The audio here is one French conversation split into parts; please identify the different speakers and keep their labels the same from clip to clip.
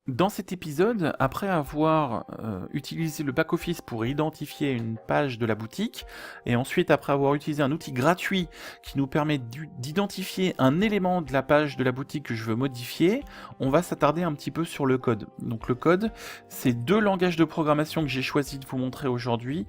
Speaker 1: Dans cet épisode, après avoir utilisé le back-office pour identifier une page de la boutique, et ensuite après avoir utilisé un outil gratuit qui nous permet d'identifier un élément de la page de la boutique que je veux modifier, on va s'attarder un petit peu sur le code. Donc le code, c'est deux langages de programmation que j'ai choisi de vous montrer aujourd'hui,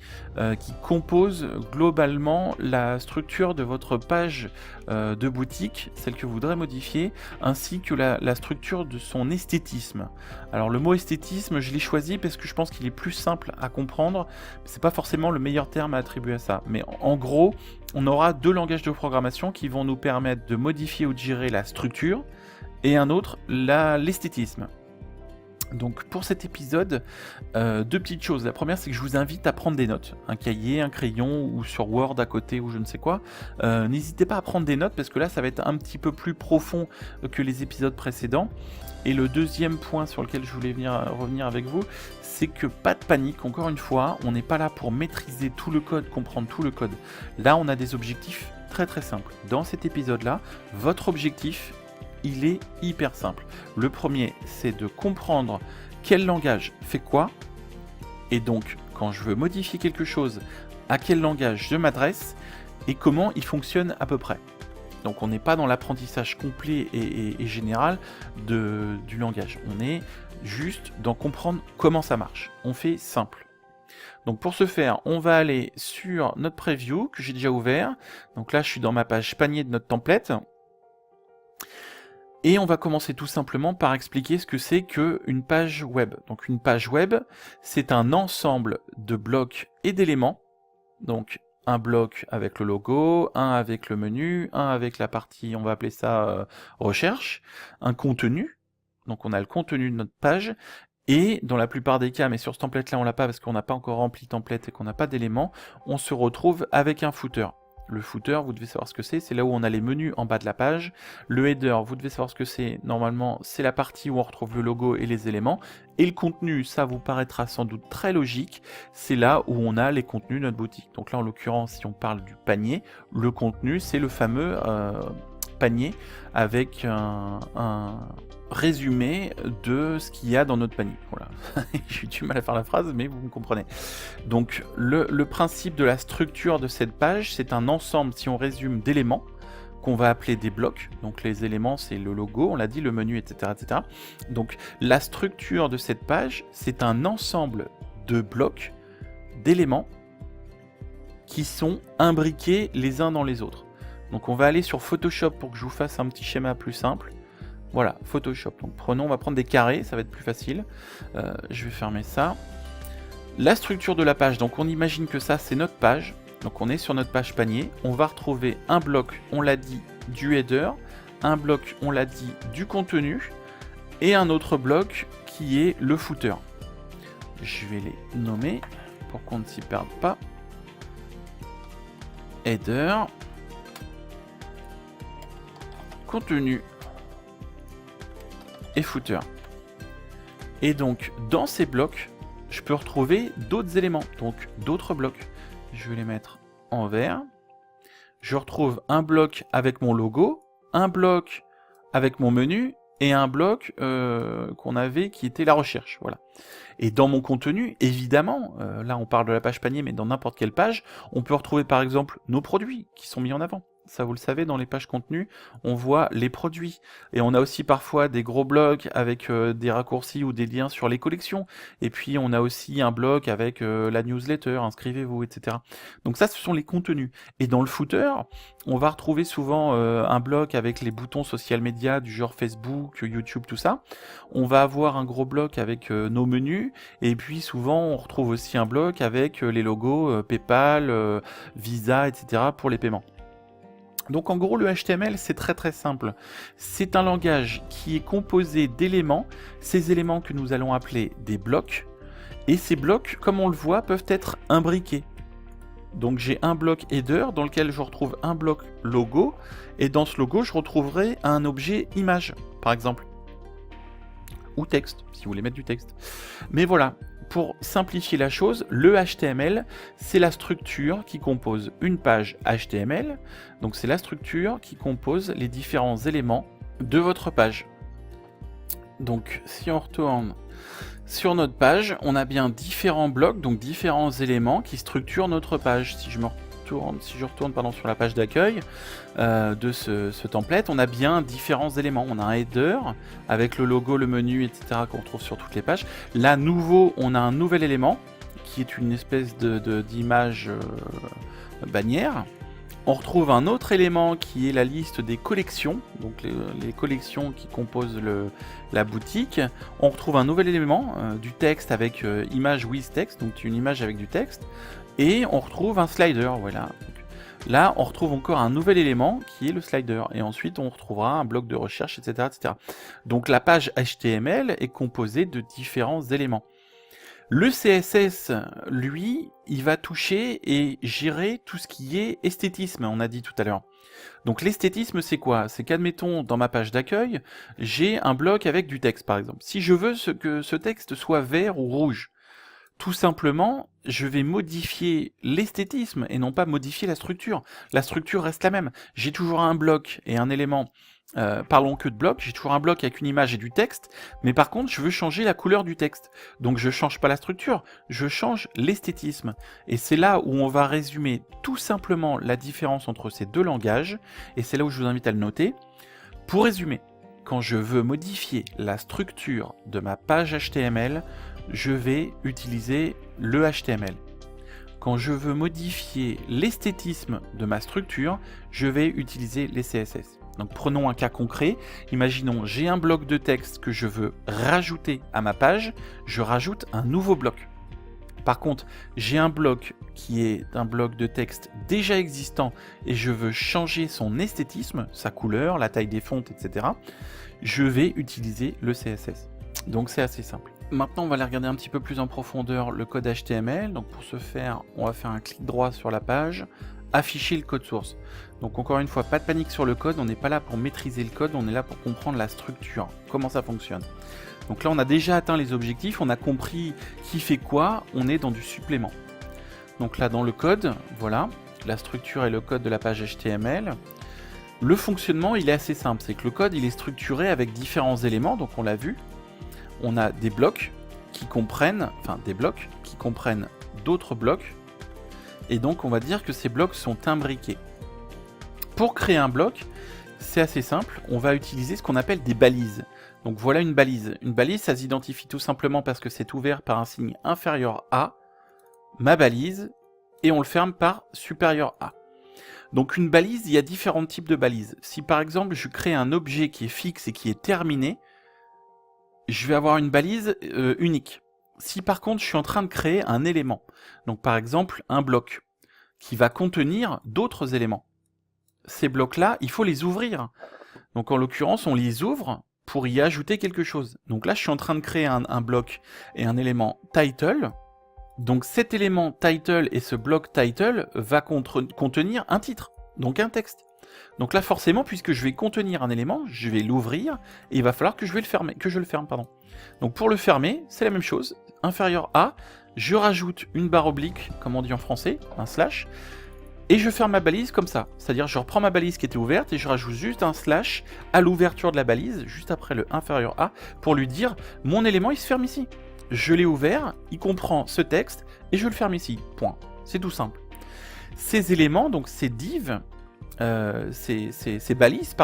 Speaker 1: qui composent globalement la structure de votre page de boutique, celle que vous voudrez modifier, ainsi que la structure de son esthétisme. Alors le mot esthétisme, je l'ai choisi parce que je pense qu'il est plus simple à comprendre. C'est pas forcément le meilleur terme à attribuer à ça. Mais en gros, on aura deux langages de programmation qui vont nous permettre de modifier ou de gérer la structure, et un autre, l'esthétisme. Donc pour cet épisode, deux petites choses. La première, c'est que je vous invite à prendre des notes, un cahier, un crayon ou sur Word à côté ou je ne sais quoi. N'hésitez pas à prendre des notes parce que là, ça va être un petit peu plus profond que les épisodes précédents. Et le deuxième point sur lequel je voulais revenir avec vous, c'est que pas de panique, encore une fois, on n'est pas là pour maîtriser tout le code, comprendre tout le code. Là, on a des objectifs très très simples. Dans cet épisode-là, votre objectif, il est hyper simple. Le premier, c'est de comprendre quel langage fait quoi, et donc quand je veux modifier quelque chose, à quel langage je m'adresse, et comment il fonctionne à peu près. Donc on n'est pas dans l'apprentissage complet et général du langage. On est juste dans comprendre comment ça marche. On fait simple. Donc pour ce faire, on va aller sur notre preview que j'ai déjà ouvert. Donc là, je suis dans ma page panier de notre template. Et on va commencer tout simplement par expliquer ce que c'est qu'une page web. Donc une page web, c'est un ensemble de blocs et d'éléments. Donc un bloc avec le logo, un avec le menu, un avec la partie, on va appeler ça recherche, un contenu. Donc on a le contenu de notre page. Et dans la plupart des cas, mais sur ce template-là on l'a pas parce qu'on n'a pas encore rempli template et qu'on n'a pas d'éléments, on se retrouve avec un footer. Le footer, vous devez savoir ce que c'est là où on a les menus en bas de la page. Le header, vous devez savoir ce que c'est. Normalement, c'est la partie où on retrouve le logo et les éléments. Et le contenu, ça vous paraîtra sans doute très logique, c'est là où on a les contenus de notre boutique. Donc là, en l'occurrence, si on parle du panier, le contenu, c'est le fameux panier avec un résumé de ce qu'il y a dans notre panier. Voilà, j'ai eu du mal à faire la phrase, mais vous me comprenez. Donc le principe de la structure de cette page, c'est un ensemble, si on résume, d'éléments qu'on va appeler des blocs. Donc les éléments, c'est le logo, on l'a dit, le menu, etc., etc. Donc la structure de cette page, c'est un ensemble de blocs, d'éléments qui sont imbriqués les uns dans les autres. Donc on va aller sur Photoshop pour que je vous fasse un petit schéma plus simple. Voilà, Photoshop. Donc prenons, on va prendre des carrés, ça va être plus facile. Je vais fermer ça. La structure de la page, donc on imagine que ça c'est notre page. Donc on est sur notre page panier. On va retrouver un bloc, on l'a dit, du header, un bloc, on l'a dit, du contenu, et un autre bloc qui est le footer. Je vais les nommer pour qu'on ne s'y perde pas. Header, contenu et footer. Et donc dans ces blocs, je peux retrouver d'autres éléments, donc d'autres blocs. Je vais les mettre en vert. Je retrouve un bloc avec mon logo, un bloc avec mon menu et un bloc qu'on avait qui était la recherche. Voilà. Et dans mon contenu, évidemment, là on parle de la page panier, mais dans n'importe quelle page, on peut retrouver par exemple nos produits qui sont mis en avant. Ça, vous le savez, dans les pages contenu, on voit les produits. Et on a aussi parfois des gros blocs avec des raccourcis ou des liens sur les collections. Et puis, on a aussi un bloc avec la newsletter, inscrivez-vous, etc. Donc ça, ce sont les contenus. Et dans le footer, on va retrouver souvent un bloc avec les boutons social media du genre Facebook, YouTube, tout ça. On va avoir un gros bloc avec nos menus. Et puis, souvent, on retrouve aussi un bloc avec les logos PayPal, Visa, etc. pour les paiements. Donc en gros, le HTML, c'est très très simple. C'est un langage qui est composé d'éléments, ces éléments que nous allons appeler des blocs, et ces blocs, comme on le voit, peuvent être imbriqués. Donc j'ai un bloc header dans lequel je retrouve un bloc logo, et dans ce logo, je retrouverai un objet image, par exemple. Ou texte, si vous voulez mettre du texte. Mais voilà, pour simplifier la chose, le HTML, c'est la structure qui compose une page HTML. Donc c'est la structure qui compose les différents éléments de votre page. Donc si on retourne sur notre page, on a bien différents blocs, donc différents éléments qui structurent notre page. Si je retourne sur la page d'accueil de ce template, on a bien différents éléments. On a un header avec le logo, le menu, etc. qu'on retrouve sur toutes les pages. Là, on a un nouvel élément qui est une espèce d'image bannière. On retrouve un autre élément qui est la liste des collections, donc les collections qui composent la boutique. On retrouve un nouvel élément, du texte avec image with text, donc une image avec du texte. Et on retrouve un slider, voilà. Donc, là, on retrouve encore un nouvel élément qui est le slider. Et ensuite, on retrouvera un bloc de recherche, etc., etc. Donc la page HTML est composée de différents éléments. Le CSS, lui, il va toucher et gérer tout ce qui est esthétisme, on a dit tout à l'heure. Donc l'esthétisme, c'est quoi? C'est qu'admettons, dans ma page d'accueil, j'ai un bloc avec du texte, par exemple. Si je veux que ce texte soit vert ou rouge, tout simplement, je vais modifier l'esthétisme et non pas modifier la structure. La structure reste la même. J'ai toujours un bloc et un élément. Parlons que de bloc, j'ai toujours un bloc avec une image et du texte, mais par contre je veux changer la couleur du texte. Donc je change pas la structure, je change l'esthétisme. Et c'est là où on va résumer tout simplement la différence entre ces deux langages, et c'est là où je vous invite à le noter. Pour résumer, quand je veux modifier la structure de ma page HTML, je vais utiliser le HTML. Quand je veux modifier l'esthétisme de ma structure, je vais utiliser les CSS. Donc prenons un cas concret, imaginons j'ai un bloc de texte que je veux rajouter à ma page, je rajoute un nouveau bloc. Par contre, j'ai un bloc qui est un bloc de texte déjà existant et je veux changer son esthétisme, sa couleur, la taille des fontes, etc. Je vais utiliser le CSS. Donc c'est assez simple. Maintenant, on va aller regarder un petit peu plus en profondeur le code HTML. Donc pour ce faire, on va faire un clic droit sur la page, afficher le code source. Donc encore une fois, pas de panique sur le code, on n'est pas là pour maîtriser le code, on est là pour comprendre la structure, comment ça fonctionne. Donc là, on a déjà atteint les objectifs, on a compris qui fait quoi, on est dans du supplément. Donc là, dans le code, voilà, la structure et le code de la page HTML. Le fonctionnement, il est assez simple, c'est que le code, il est structuré avec différents éléments, donc on l'a vu. On a des blocs qui comprennent, d'autres blocs, et donc on va dire que ces blocs sont imbriqués. Pour créer un bloc, c'est assez simple, on va utiliser ce qu'on appelle des balises. Donc voilà une balise. Une balise, ça s'identifie tout simplement parce que c'est ouvert par un signe inférieur à ma balise, et on le ferme par supérieur à. Donc une balise, il y a différents types de balises. Si par exemple je crée un objet qui est fixe et qui est terminé, je vais avoir une balise unique. Si par contre je suis en train de créer un élément, donc par exemple un bloc, qui va contenir d'autres éléments, ces blocs-là, il faut les ouvrir. Donc en l'occurrence, on les ouvre pour y ajouter quelque chose. Donc là, je suis en train de créer un bloc et un élément title. Donc cet élément title et ce bloc title va contenir un titre, donc un texte. Donc là, forcément, puisque je vais contenir un élément, je vais l'ouvrir et il va falloir que je le ferme. Donc pour le fermer, c'est la même chose. Inférieur à, je rajoute une barre oblique, comme on dit en français, un slash, et je ferme ma balise comme ça. C'est-à-dire, je reprends ma balise qui était ouverte et je rajoute juste un slash à l'ouverture de la balise, juste après le inférieur à, pour lui dire, mon élément, il se ferme ici. Je l'ai ouvert, il comprend ce texte, et je le ferme ici. Point. C'est tout simple. Ces éléments, donc ces divs, ces balises,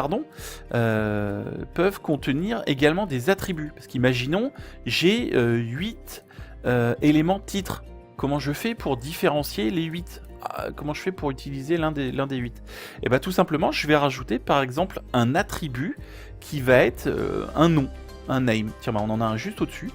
Speaker 1: peuvent contenir également des attributs. Parce qu'imaginons, j'ai 8 éléments titres. Comment je fais pour différencier les 8 ? Comment je fais pour utiliser l'un des 8 ? Et bien tout simplement, je vais rajouter par exemple un attribut qui va être un nom, un name. Tiens, on en a un juste au-dessus.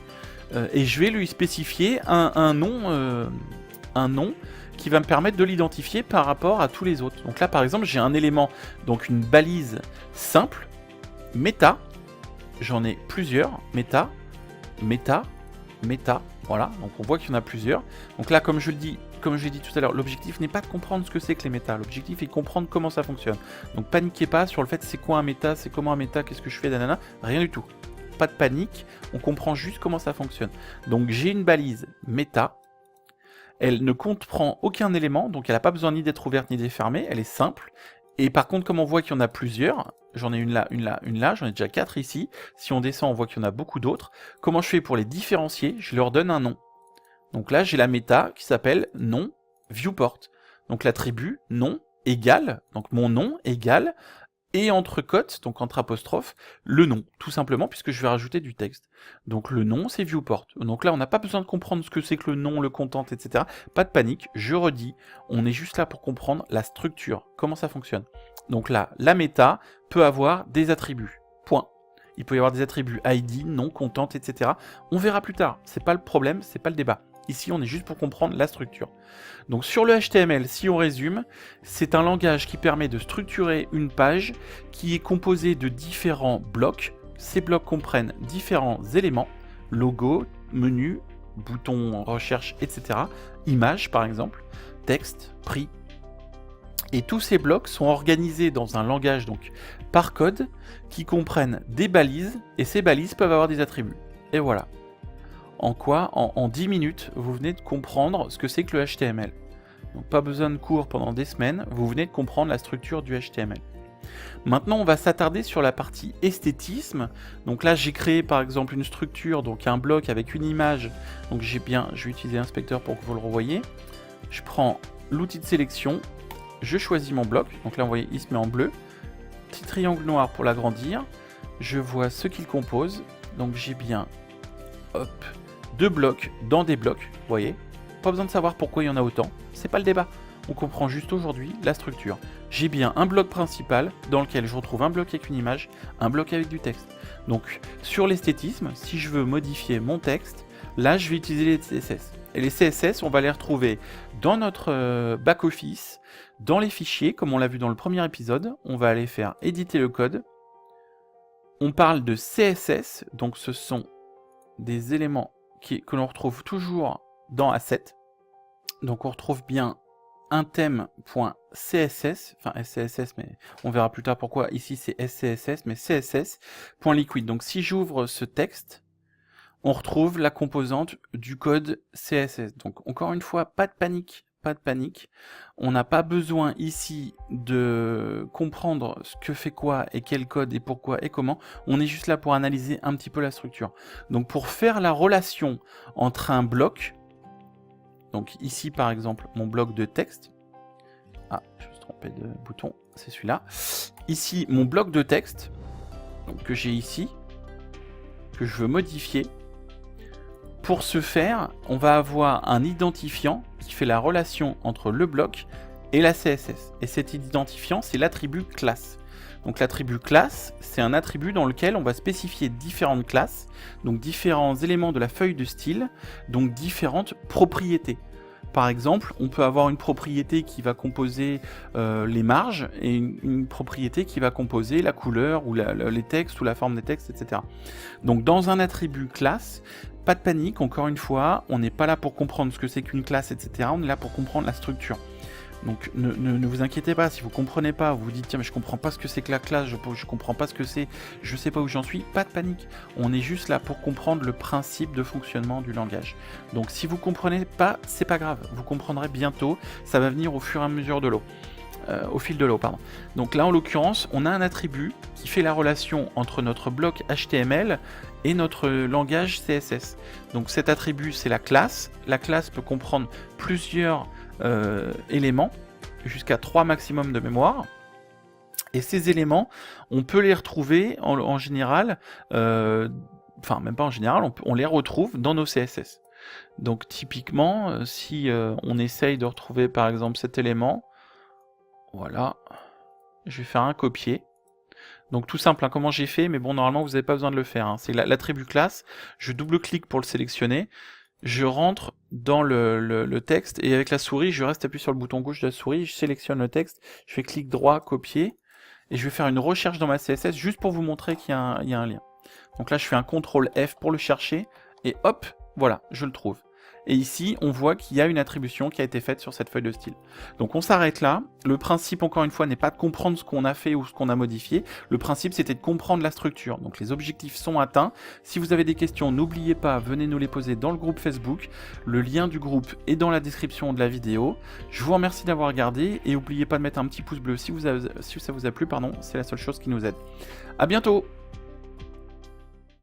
Speaker 1: Et je vais lui spécifier un nom qui va me permettre de l'identifier par rapport à tous les autres. Donc là, par exemple, j'ai un élément, donc une balise simple, méta, j'en ai plusieurs, méta, voilà, donc on voit qu'il y en a plusieurs. Donc là, comme je l'ai dit tout à l'heure, l'objectif n'est pas de comprendre ce que c'est que les méta, l'objectif est de comprendre comment ça fonctionne. Donc paniquez pas sur le fait c'est quoi un méta, c'est comment un méta, qu'est-ce que je fais, nanana, rien du tout. Pas de panique, on comprend juste comment ça fonctionne. Donc j'ai une balise méta, elle ne comprend aucun élément, donc elle n'a pas besoin ni d'être ouverte ni d'être fermée, elle est simple, Et par contre, comme on voit qu'il y en a plusieurs, j'en ai une là, j'en ai déjà 4 ici. Si on descend, on voit qu'il y en a beaucoup d'autres. Comment je fais pour les différencier? Je leur donne un nom. Donc là, j'ai la méta qui s'appelle nom viewport. Donc l'attribut nom égale, donc mon nom égale, et entre cotes, donc entre apostrophes, le nom, tout simplement, puisque je vais rajouter du texte. Donc le nom, c'est viewport. Donc là, on n'a pas besoin de comprendre ce que c'est que le nom, le content, etc. Pas de panique, je redis, on est juste là pour comprendre la structure, comment ça fonctionne. Donc là, la méta peut avoir des attributs, point. Il peut y avoir des attributs ID, nom, content, etc. On verra plus tard, c'est pas le problème, c'est pas le débat. Ici, on est juste pour comprendre la structure. Donc sur le HTML, si on résume, c'est un langage qui permet de structurer une page qui est composée de différents blocs. Ces blocs comprennent différents éléments, logo, menu, bouton recherche, etc. Images par exemple, texte, prix. Et tous ces blocs sont organisés dans un langage donc par code qui comprennent des balises, et ces balises peuvent avoir des attributs. Et voilà. En quoi, en 10 minutes, vous venez de comprendre ce que c'est que le HTML. Donc pas besoin de cours pendant des semaines, vous venez de comprendre la structure du HTML. Maintenant, on va s'attarder sur la partie esthétisme. Donc là, j'ai créé par exemple une structure, donc un bloc avec une image. Donc je vais utiliser l'inspecteur pour que vous le revoyez. Je prends l'outil de sélection, je choisis mon bloc. Donc là, vous voyez, il se met en bleu. Petit triangle noir pour l'agrandir. Je vois ce qu'il compose. Donc j'ai bien, hop, 2 blocs dans des blocs, vous voyez. Pas besoin de savoir pourquoi il y en a autant, c'est pas le débat. On comprend juste aujourd'hui la structure. J'ai bien un bloc principal dans lequel je retrouve un bloc avec une image, un bloc avec du texte. Donc sur l'esthétisme, si je veux modifier mon texte, là je vais utiliser les CSS. Et les CSS, on va les retrouver dans notre back-office, dans les fichiers, comme on l'a vu dans le premier épisode. On va aller faire éditer le code. On parle de CSS, donc ce sont des éléments que l'on retrouve toujours dans Asset. Donc on retrouve bien un thème.css, enfin SCSS, mais on verra plus tard pourquoi ici c'est SCSS, mais CSS.liquid. Donc si j'ouvre ce texte, on retrouve la composante du code CSS. Donc encore une fois, pas de panique. Pas de panique, on n'a pas besoin ici de comprendre ce que fait quoi et quel code et pourquoi et comment, on est juste là pour analyser un petit peu la structure. Donc pour faire la relation entre un bloc, donc ici par exemple mon bloc de texte, je me suis trompé de bouton, c'est celui-là, ici mon bloc de texte, donc, que j'ai ici, que je veux modifier. Pour ce faire, on va avoir un identifiant qui fait la relation entre le bloc et la CSS. Et cet identifiant, c'est l'attribut classe. Donc l'attribut classe, c'est un attribut dans lequel on va spécifier différentes classes, donc différents éléments de la feuille de style, donc différentes propriétés. Par exemple, on peut avoir une propriété qui va composer les marges et une propriété qui va composer la couleur ou les textes ou la forme des textes, etc. Donc dans un attribut classe, pas de panique, encore une fois, on n'est pas là pour comprendre ce que c'est qu'une classe, etc. On est là pour comprendre la structure. Donc ne vous inquiétez pas, si vous comprenez pas, vous vous dites tiens mais je comprends pas ce que c'est que la classe, je comprends pas ce que c'est, je sais pas où j'en suis, pas de panique. On est juste là pour comprendre le principe de fonctionnement du langage. Donc si vous comprenez pas, c'est pas grave, vous comprendrez bientôt, ça va venir au fur et à mesure de l'eau. Au fil de l'eau, pardon. Donc là en l'occurrence, on a un attribut qui fait la relation entre notre bloc HTML et notre langage CSS. Donc cet attribut c'est la classe. La classe peut comprendre plusieurs éléments, jusqu'à 3 maximum de mémoire. Et ces éléments, on peut les retrouver en général, enfin même pas en général, on les retrouve dans nos CSS. Donc typiquement, si on essaye de retrouver par exemple cet élément, voilà, je vais faire un copier. Donc tout simple, hein, comment j'ai fait, mais bon normalement vous n'avez pas besoin de le faire, hein. C'est l'attribut classe, je double-clique pour le sélectionner, je rentre dans le texte et avec la souris, je reste appuyé sur le bouton gauche de la souris, je sélectionne le texte, je fais clic droit, copier, et je vais faire une recherche dans ma CSS juste pour vous montrer qu'il y a un lien. Donc là je fais un CTRL F pour le chercher, et hop, voilà, je le trouve. et ici on voit qu'il y a une attribution qui a été faite sur cette feuille de style. Donc on s'arrête là. Le principe, encore une fois, n'est pas de comprendre ce qu'on a fait ou ce qu'on a modifié. Le principe, c'était de comprendre la structure. Donc les objectifs sont atteints. Si vous avez des questions, n'oubliez pas, venez nous les poser dans le groupe Facebook. Le lien du groupe est dans la description de la vidéo. Je vous remercie d'avoir regardé et n'oubliez pas de mettre un petit pouce bleu si ça vous a plu, pardon, c'est la seule chose qui nous aide. À bientôt!